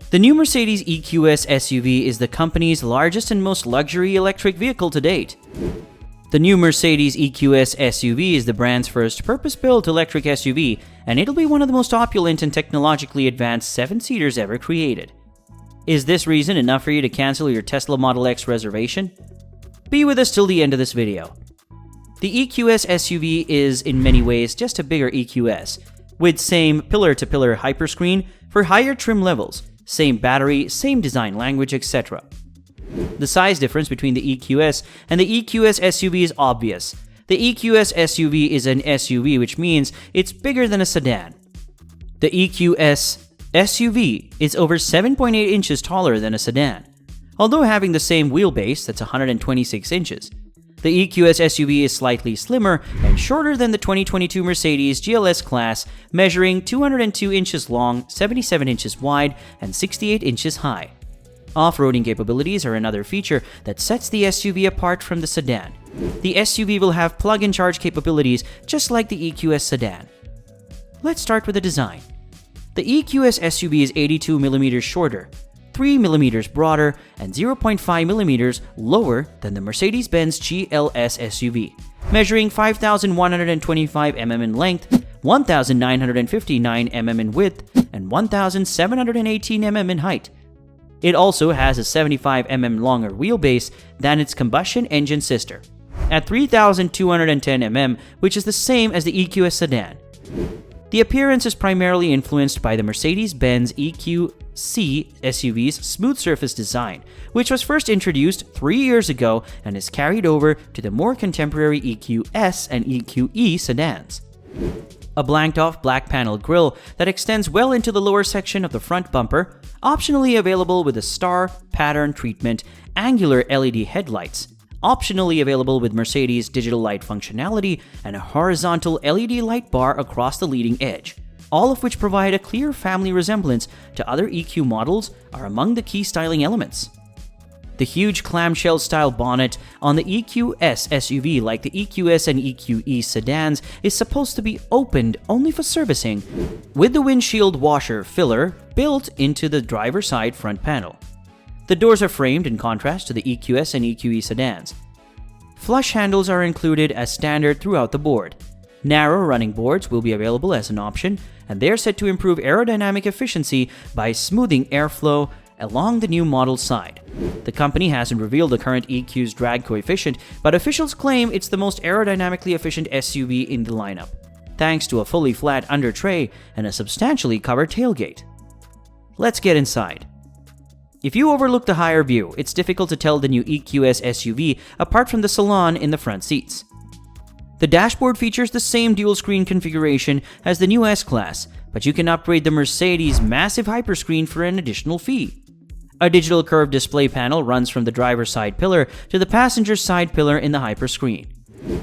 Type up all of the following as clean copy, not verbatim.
The new Mercedes EQS SUV is the company's largest and most luxury electric vehicle to date. The new Mercedes EQS SUV is the brand's first purpose-built electric SUV, and it'll be one of the most opulent and technologically advanced 7-seaters ever created. Is this reason enough for you to cancel your Tesla Model X reservation? Be with us till the end of this video. The EQS SUV is in many ways just a bigger EQS, with same pillar-to-pillar hyperscreen for higher trim levels, same battery, same design language, etc. The size difference between the EQS and the EQS SUV is obvious. The EQS SUV is an SUV, which means it's bigger than a sedan. The EQS SUV is over 7.8 inches taller than a sedan, although having the same wheelbase, that's 126 inches. The EQS SUV is slightly slimmer and shorter than the 2022 Mercedes GLS class, measuring 202 inches long, 77 inches wide, and 68 inches high. Off-roading capabilities are another feature that sets the SUV apart from the sedan. The SUV will have plug-in charge capabilities just like the EQS sedan. Let's start with the design. The EQS SUV is 82mm shorter, 3mm broader, and 0.5mm lower than the Mercedes-Benz GLS SUV, measuring 5,125mm in length, 1,959mm in width, and 1,718mm in height. It also has a 75mm longer wheelbase than its combustion engine sister, at 3,210mm, which is the same as the EQS sedan. The appearance is primarily influenced by the Mercedes-Benz EQC SUV's smooth surface design, which was first introduced 3 years ago and is carried over to the more contemporary EQS and EQE sedans. A blanked-off black panel grille that extends well into the lower section of the front bumper, optionally available with a star pattern treatment, angular LED headlights, optionally available with Mercedes digital light functionality, and a horizontal LED light bar across the leading edge, all of which provide a clear family resemblance to other EQ models, are among the key styling elements. The huge clamshell-style bonnet on the EQS SUV, like the EQS and EQE sedans, is supposed to be opened only for servicing, with the windshield washer filler built into the driver's side front panel. The doors are framed in contrast to the EQS and EQE sedans. Flush handles are included as standard throughout the board. Narrow running boards will be available as an option, and they are set to improve aerodynamic efficiency by smoothing airflow along the new model's side. The company hasn't revealed the current EQ's drag coefficient, but officials claim it's the most aerodynamically efficient SUV in the lineup, thanks to a fully flat under tray and a substantially covered tailgate. Let's get inside. If you overlook the higher view, it's difficult to tell the new EQS SUV apart from the salon in the front seats. The dashboard features the same dual-screen configuration as the new S-Class, but you can upgrade the Mercedes' massive hyperscreen for an additional fee. A digital curved display panel runs from the driver's side pillar to the passenger's side pillar in the hyperscreen.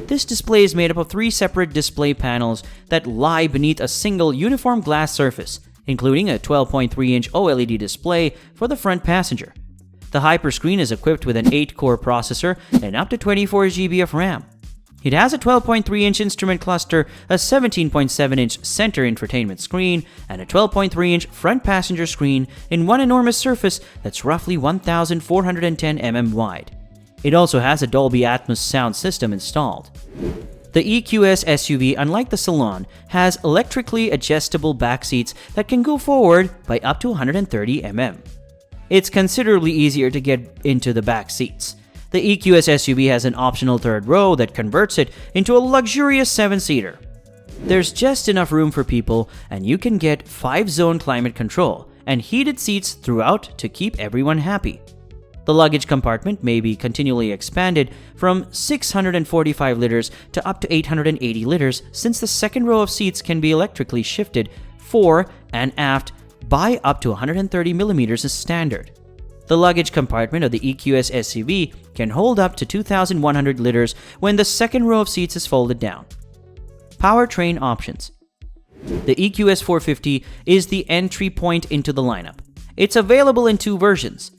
This display is made up of 3 separate display panels that lie beneath a single uniform glass surface, including a 12.3-inch OLED display for the front passenger. The hyperscreen is equipped with an 8-core processor and up to 24 GB of RAM. It has a 12.3-inch instrument cluster, a 17.7-inch center infotainment screen, and a 12.3-inch front passenger screen in one enormous surface that's roughly 1,410 mm wide. It also has a Dolby Atmos sound system installed. The EQS SUV, unlike the Salon, has electrically adjustable back seats that can go forward by up to 130 mm. It's considerably easier to get into the back seats. The EQS SUV has an optional third row that converts it into a luxurious 7-seater. There's just enough room for people, and you can get 5-zone climate control and heated seats throughout to keep everyone happy. The luggage compartment may be continually expanded from 645 liters to up to 880 liters, since the second row of seats can be electrically shifted fore and aft by up to 130 millimeters as standard. The luggage compartment of the EQS SUV can hold up to 2,100 liters when the second row of seats is folded down. Powertrain options. The EQS 450 is the entry point into the lineup. It's available in 2 versions: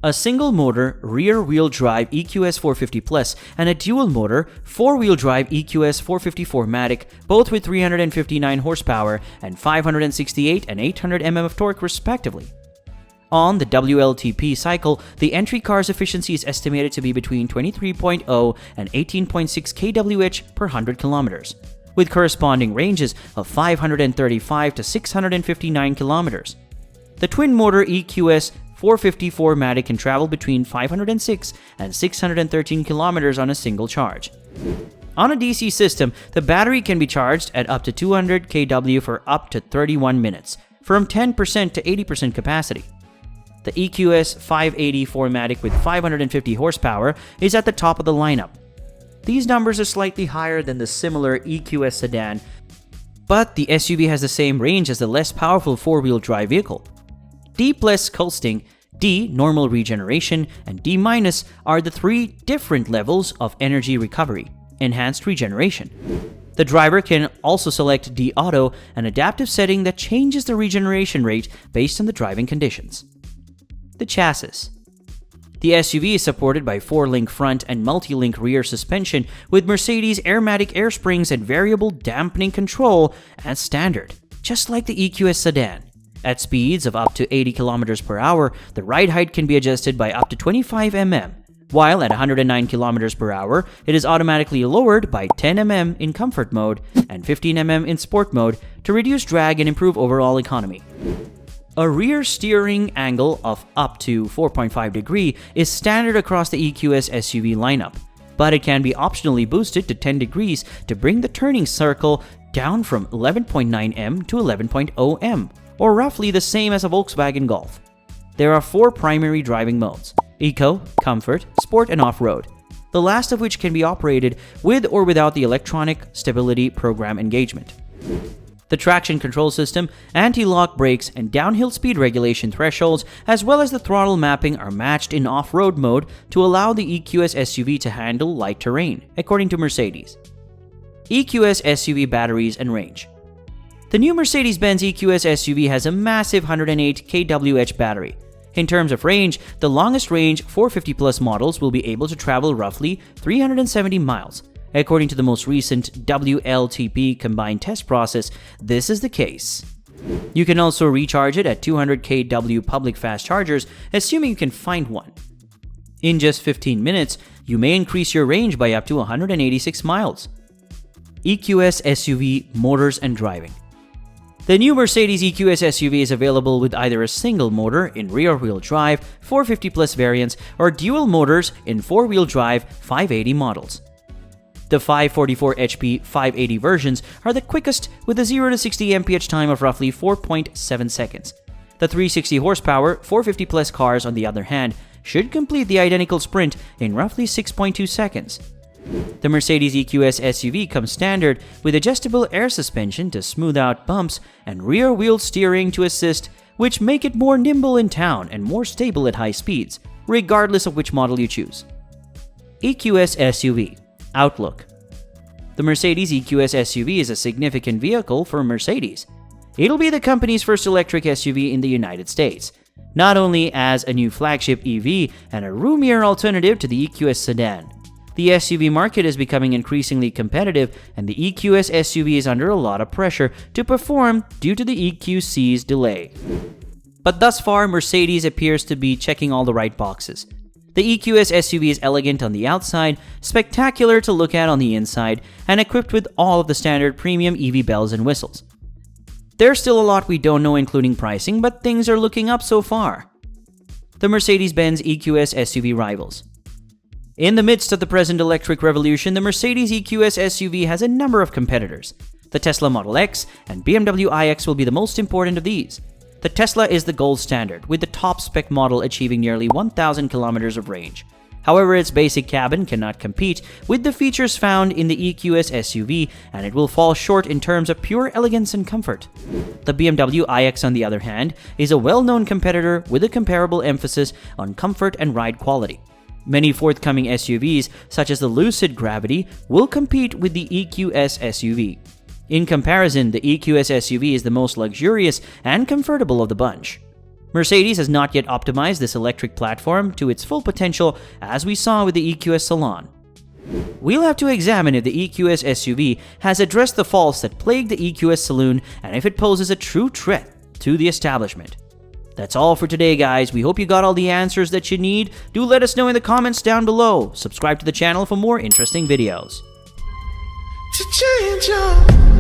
a single-motor rear-wheel drive EQS 450 Plus and a dual-motor 4-wheel drive EQS 450 4MATIC, both with 359 horsepower and 568 and 800 mm of torque respectively. On the WLTP cycle, the entry car's efficiency is estimated to be between 23.0 and 18.6 kWh per 100 kilometers, with corresponding ranges of 535 to 659 kilometers. The twin-motor EQS 450 can travel between 506 and 613 kilometers on a single charge. On a DC system, the battery can be charged at up to 200 kW for up to 31 minutes, from 10% to 80% capacity. The EQS 580 4MATIC with 550 horsepower is at the top of the lineup. These numbers are slightly higher than the similar EQS sedan, but the SUV has the same range as the less powerful four-wheel drive vehicle. D+ coasting, D normal regeneration, and D- are the three different levels of energy recovery, enhanced regeneration. The driver can also select D Auto, an adaptive setting that changes the regeneration rate based on the driving conditions. The chassis. The SUV is supported by 4-link front and multi-link rear suspension with Mercedes Airmatic air springs and variable dampening control as standard, just like the EQS sedan. At speeds of up to 80 km per hour, the ride height can be adjusted by up to 25 mm, while at 109 km per hour, it is automatically lowered by 10 mm in comfort mode and 15 mm in sport mode to reduce drag and improve overall economy. A rear steering angle of up to 4.5 degrees is standard across the EQS SUV lineup, but it can be optionally boosted to 10 degrees to bring the turning circle down from 11.9 m to 11.0 m, or roughly the same as a Volkswagen Golf. There are 4 primary driving modes: Eco, Comfort, Sport, and Off-Road, the last of which can be operated with or without the electronic stability program engagement. The traction control system, anti-lock brakes, and downhill speed regulation thresholds, as well as the throttle mapping, are matched in off-road mode to allow the EQS SUV to handle light terrain, according to Mercedes. EQS SUV batteries and range. The new Mercedes-Benz EQS SUV has a massive 108 kWh battery. In terms of range, the longest range 450 Plus models will be able to travel roughly 370 miles. According to the most recent WLTP combined test process, this is the case. You can also recharge it at 200 kW public fast chargers, assuming you can find one. In just 15 minutes, you may increase your range by up to 186 miles. EQS SUV motors and driving. The new Mercedes EQS SUV is available with either a single motor in rear-wheel drive 450 Plus variants or dual motors in four-wheel drive 580 models. The 544 HP 580 versions are the quickest, with a 0 to 60 mph time of roughly 4.7 seconds. The 360 horsepower 450 Plus cars, on the other hand, should complete the identical sprint in roughly 6.2 seconds. The Mercedes EQS SUV comes standard with adjustable air suspension to smooth out bumps and rear-wheel steering to assist, which make it more nimble in town and more stable at high speeds, regardless of which model you choose. EQS SUV Outlook. The Mercedes EQS SUV is a significant vehicle for Mercedes. It'll be the company's first electric SUV in the United States, not only as a new flagship EV and a roomier alternative to the EQS sedan. The SUV market is becoming increasingly competitive, and the EQS SUV is under a lot of pressure to perform due to the EQC's delay. But thus far, Mercedes appears to be checking all the right boxes. The EQS SUV is elegant on the outside, spectacular to look at on the inside, and equipped with all of the standard premium EV bells and whistles. There's still a lot we don't know, including pricing, but things are looking up so far. The Mercedes-Benz EQS SUV rivals. In the midst of the present electric revolution, the Mercedes EQS SUV has a number of competitors. The Tesla Model X and BMW iX will be the most important of these. The Tesla is the gold standard, with the top spec model achieving nearly 1,000 kilometers of range. However, its basic cabin cannot compete with the features found in the EQS SUV, and it will fall short in terms of pure elegance and comfort. The BMW iX, on the other hand, is a well-known competitor with a comparable emphasis on comfort and ride quality. Many forthcoming SUVs, such as the Lucid Gravity, will compete with the EQS SUV. In comparison, the EQS SUV is the most luxurious and comfortable of the bunch. Mercedes has not yet optimized this electric platform to its full potential, as we saw with the EQS Salon. We'll have to examine if the EQS SUV has addressed the faults that plague the EQS Saloon and if it poses a true threat to the establishment. That's all for today, guys. We hope you got all the answers that you need. Do let us know in the comments down below. Subscribe to the channel for more interesting videos. To change your